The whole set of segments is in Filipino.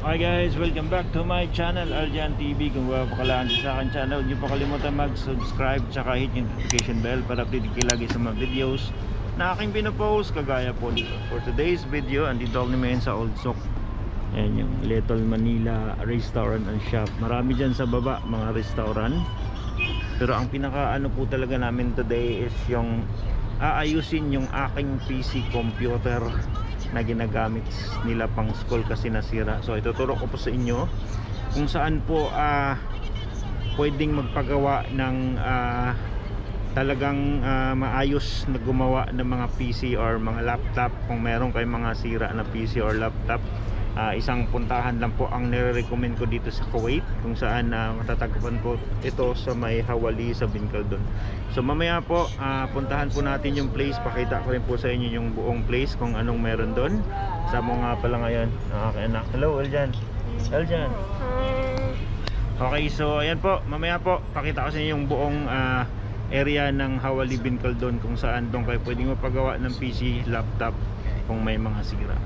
Hi guys, welcome back to my channel, Aljan TV. Kung bago pa lang sa akin channel, huwag niyo pa kalimutan mag-subscribe tsaka hit yung notification bell para update kayo lagi sa mga videos na aking pinopost kagaya po nito. For today's video, andito ako ngayon sa Old Sock. Ayan yung Little Manila Restaurant and Shop. Marami dyan sa baba, mga restaurant. Pero ang pinaka ano po talaga namin today is yung aayusin yung aking PC computer na ginagamit nila pang school kasi nasira. So ituturo ko po sa inyo kung saan po pwedeng magpagawa ng talagang maayos na gumawa ng mga PC or mga laptop. Kung meron kayong mga sira na PC or laptop, isang puntahan lang po ang nire-recommend ko dito sa Kuwait, kung saan matatagpuan po ito sa may Hawali sa Bincaldon. So mamaya po puntahan po natin yung place, pakita ko rin po sa inyo yung buong place kung anong meron doon. Sama nga pala ngayon ang aking anak. Hello Eljan. Eljan. Okay, so ayan po, mamaya po pakita ko sa inyo yung buong area ng Hawali Bincaldon, kung saan doon kayo pwedeng mapagawa ng PC, laptop kung may mga sira.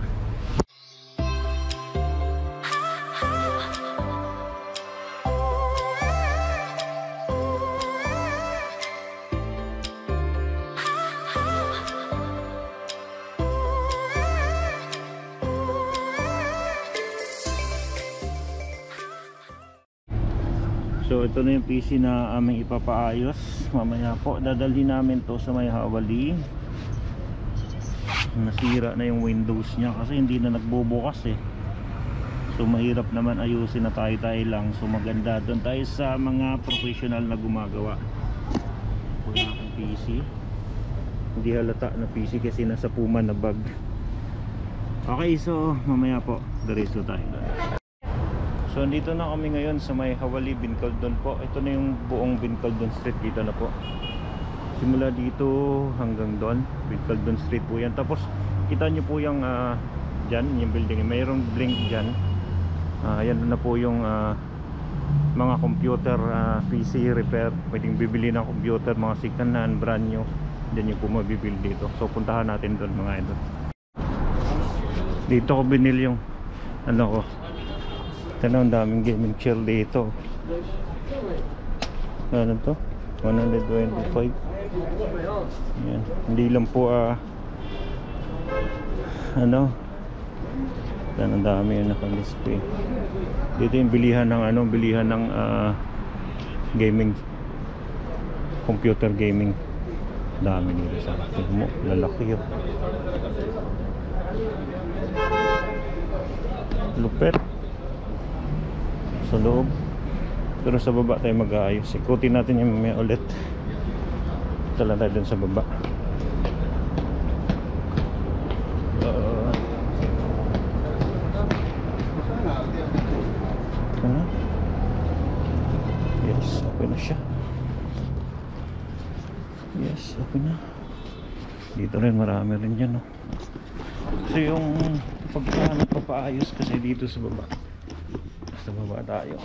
So ito na yung PC na aming ipapaayos. Mamaya po dadalhin namin to sa may Hawali. Nasira na yung Windows nya kasi hindi na nagbubukas eh. So mahirap naman ayusin na tayo lang. So maganda doon tayo sa mga professional na gumagawa. Wala akong PC. Hindi halata na PC kasi nasa Puma na bag. Okay, so mamaya po diretso tayo doon. So dito na kami ngayon sa may Hawali Bincaldon po. Ito na yung buong Bincaldon Street, dito na po. Simula dito hanggang doon, Bincaldon Street po yan. Tapos kita nyo po yung dyan, yung building, mayroong blink dyan. Yan na po yung mga computer, PC repair. Pwedeng bibili ng computer, mga second hand, brand new. Dyan yung po mabibili dito. So puntahan natin doon mga idol. Dito ko binili yung ano ko. Ito na, ang daming gaming chair dito. Ano to? 125. Yan. Hindi lang po ano, yan, ang dami yung naka-display. Dito yung bilihan ng ano, bilihan ng gaming, computer gaming. Dami nila sa akin mo, lalaki yun. Lupet sa loob, pero sa baba tayo mag-aayos. Ikutin natin yung may ulit. Tala tayo dun sa baba. Ano? Yes, okay na siya. Yes, okay na. Dito rin marami rin yan, no? So yung pagpapaayos kasi dito sa baba, sa baba tayo.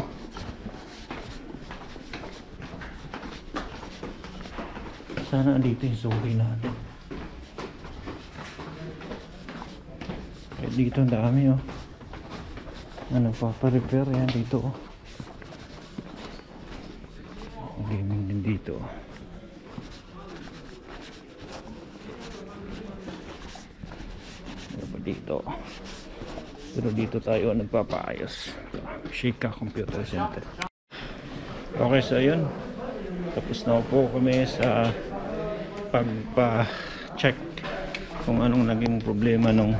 Sana andito yung suki natin. Dito ang dami oh. Ano pa-repair yan dito oh. Gaming din dito. Ano pa dito? Pero dito tayo nagpapaayos. Shika Computer Center. Okay, so yun. Tapos na po kami sa pagpa-check kung anong naging problema nung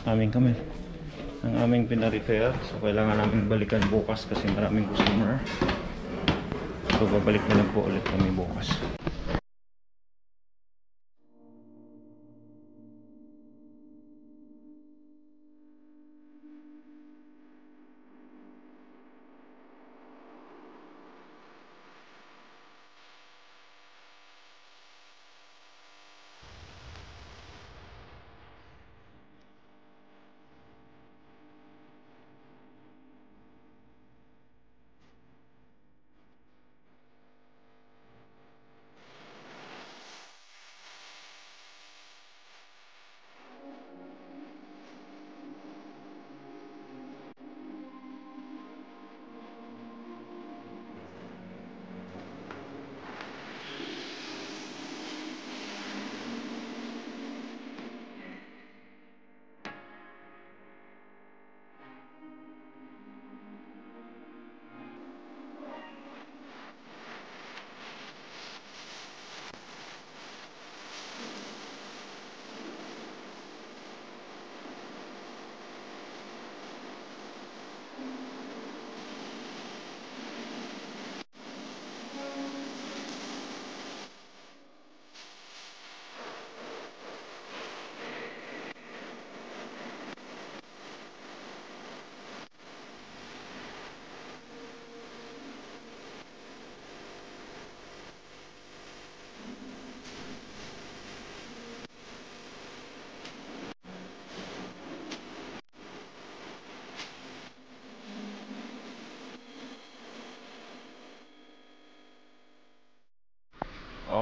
aming pina-repair. So kailangan namin balikan bukas kasi maraming customer. So babalik na lang po ulit kami bukas.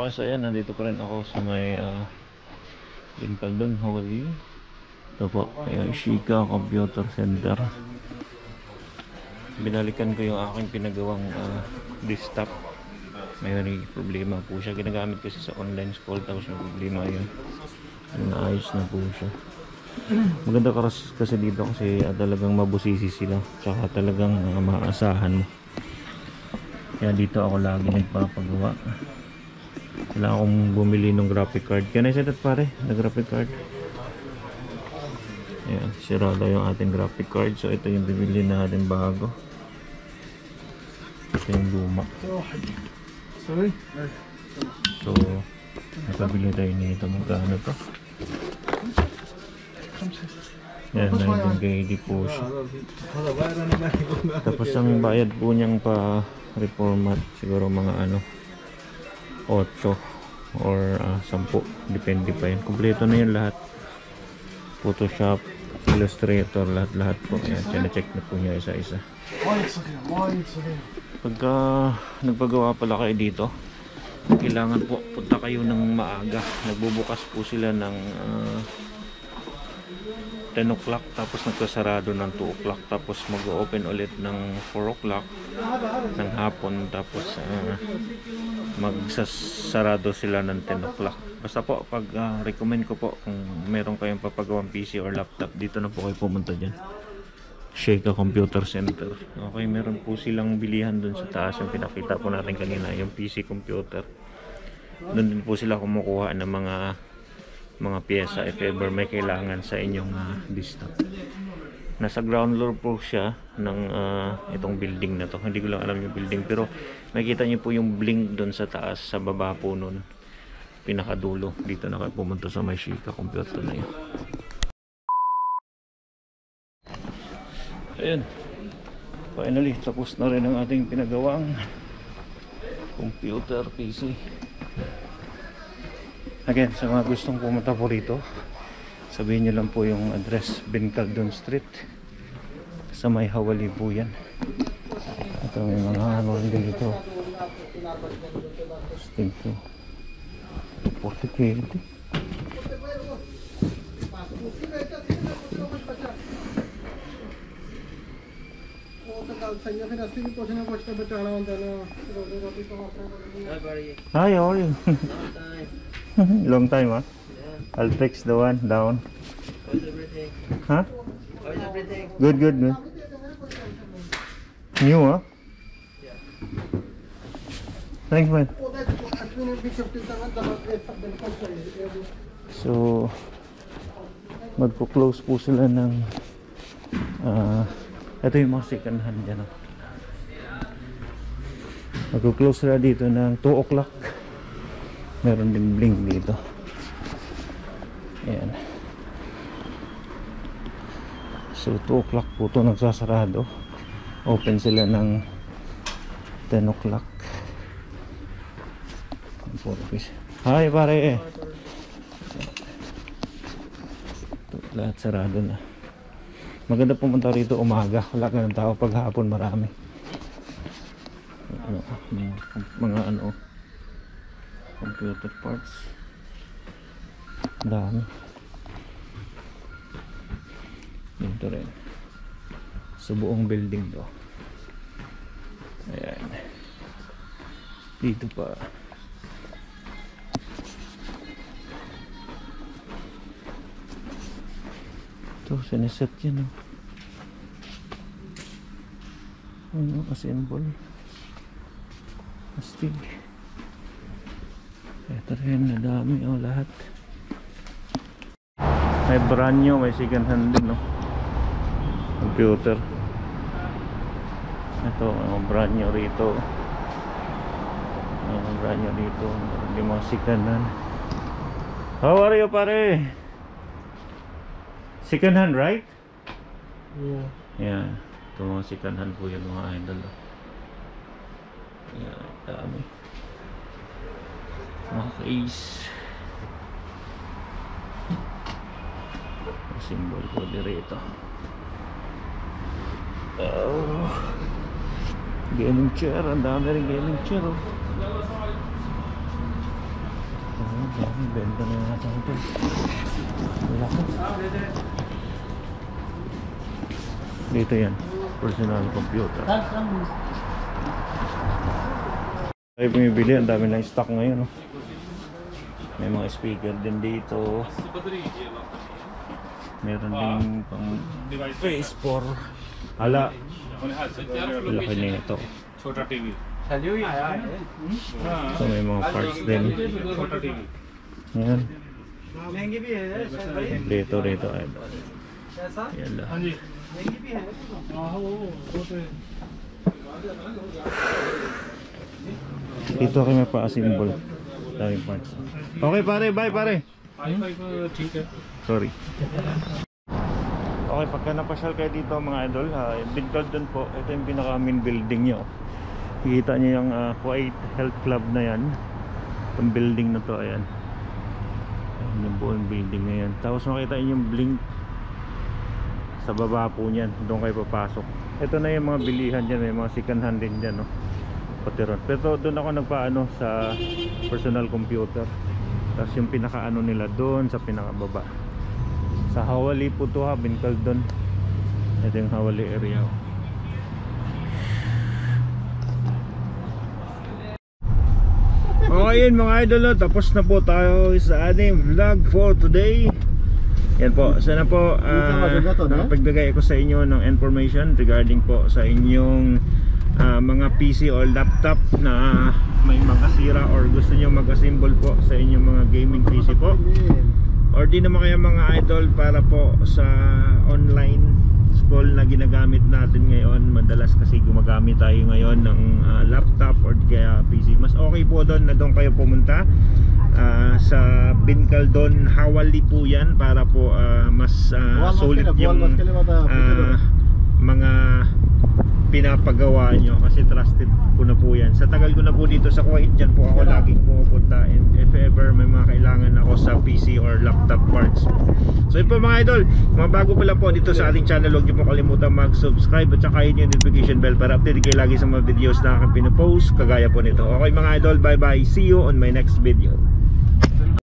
Okay, so ayan, nandito pa rin ako sa may Lincaldon, Hawaii. Ito po, ayan, Shika Computer Center. Binalikan ko yung aking pinagawang desktop. May problema po siya. Ginagamit kasi sa online school, tapos may problema yun. Naayos na po siya. Maganda kasi dito kasi talagang mabusisi sila. Tsaka talagang maasahan mo. Kaya dito ako lagi nagpapagawa. Kailangan akong bumili ng graphic card. Can I say that pare? Na graphic card? Ayan, sirado yung ating graphic card. So ito yung bibili natin bago. Ito yung luma. Sorry? So nakabili tayo nito. Magkano to? Yan, 19KD po siya. Tapos ang bayad po niyang pa reformat siguro mga 8 or 10, depende pa yun. Kompleto na yun lahat. Photoshop, Illustrator, lahat po. Ayan, check na po niya isa-isa. Pagka nagpagawa pala kayo dito, kailangan po punta kayo ng maaga. Nagbubukas po sila ng 10 o'clock, tapos nagkasarado ng 2 o'clock, tapos mag-open ulit ng 4 o'clock ng hapon, tapos magsasarado sila ng 10 o'clock. Basta po, pag recommend ko po, kung meron kayong papagawang PC or laptop, dito na po kayo pumunta dyan. Shika Computer Center. Okay, meron po silang bilihan dun sa taas, yung pinakita po natin kanina, yung PC computer. Doon din po sila kumukuha ng mga pyesa if ever may kailangan sa inyong desktop. Nasa ground floor po siya ng itong building na to. Hindi ko lang alam yung building, pero makikita niyo po yung blink doon sa taas, sa baba po nun, pinakadulo. Dito na kayo pumunta sa may Shika Computer na yun. Ayan, finally tapos na rin ang ating pinagawang computer PC. Again, sa mga gustong pumunta po rito, sabihin nyo lang po yung address, Lincaldon Street, sa may Hawali po yan. Ito may mga ano rin dito. Sting to 40 Hi, how are you? Long time, huh? Yeah. I'll fix the one down. How's everything? Huh? How's everything? Good, good, good. New, huh? Yeah. Thanks, man. So, magpo-close po sila ng ito yung mga second hand dyan. Magpo-close sila dito ng 2 o'clock. Meron din blink dito. Ayan. So 2 o'clock po ito nagsasarado. Open sila ng 10 o'clock. Hi pare. Ito, lahat sarado na. Maganda pumunta rito umaga. Wala ka ng tao. Pag hapon marami. Mga computer parts. Dami. Dito rin. Sa buong building to. Ayan. Dito pa. Ito, sineset yan. Ano, assemble. Astig. Ito rin, nadami lahat. May brand new, may second hand din, no? Computer. Ito, brand new rito. Brand new rito. Hindi mga second hand. How are you, pare? Second hand, right? Yeah. Yeah. Ito mga second hand po yung mga idol. Yeah, dami. Mga case. Symbol ko dito. Gaming chair. Ang dami rin gaming chair. Benta na yung nasa hotel. Wala ko. Dito yan. Personal computer. Tayo bumibili. Ang dami lang stock ngayon. Oh. May mga speaker din dito. Meron din pang PS4. Hala. Laki na ito. छोटा टीवी चलियो ही आया है So may mga parts din. छोटा TV Yan. महंगी भी है शायद भाई Dito. Idol. ऐसा Yan lang. हाँ जी महंगी भी है हाँ वो तो है Dito kami may pa-assemble. Daming parts. Okay pare, bye pare. Wifi को ठीक है Sorry. Okay, pagka napasyal kayo dito mga idol, Bicol doon po. Ito yung pinaka main building nyo. Kikita nyo yung Kuwait Health Club na yan. Itong building na to, ayan. Ayan yung buong building na yan. Tapos makita nyo yung blink sa baba po nyan. Doon kayo papasok. Ito na yung mga bilihan dyan. May mga second hand din dyan, no? Pati ron. Pero doon ako nagpaano sa personal computer. Tapos yung pinakaano nila doon sa pinakababa. Sa Hawali po to ha, Bicol doon. Ito yung Hawali area. Okay yun mga idol, tapos na po tayo sa ating vlog for today. Yan po, sana po nakapagbigay ako sa inyo ng information regarding po sa inyong mga PC or laptop na may makasira or gusto nyo mag-assemble po sa inyong mga gaming PC po. Or di naman kaya mga idol para po sa online school na ginagamit natin ngayon. Madalas kasi gumagamit tayo ngayon ng laptop or kaya PC. Mas okay po doon na doon kayo pumunta sa Bincaldon, Hawali po yan para po mas sulit yung mga pinapagawa nyo kasi trusted ko na po yan. Sa tagal ko na po dito sa Kuwait, dyan po ako laging pumupunta, and if ever may mga kailangan ako sa PC or laptop parts. So yun po mga idol, mga bago pa lang po dito sa ating channel, huwag nyo po kalimutan mag-subscribe at saka yun yung notification bell para update kayo lagi sa mga videos na aking pinopost kagaya po nito. Okay mga idol, bye bye, see you on my next video.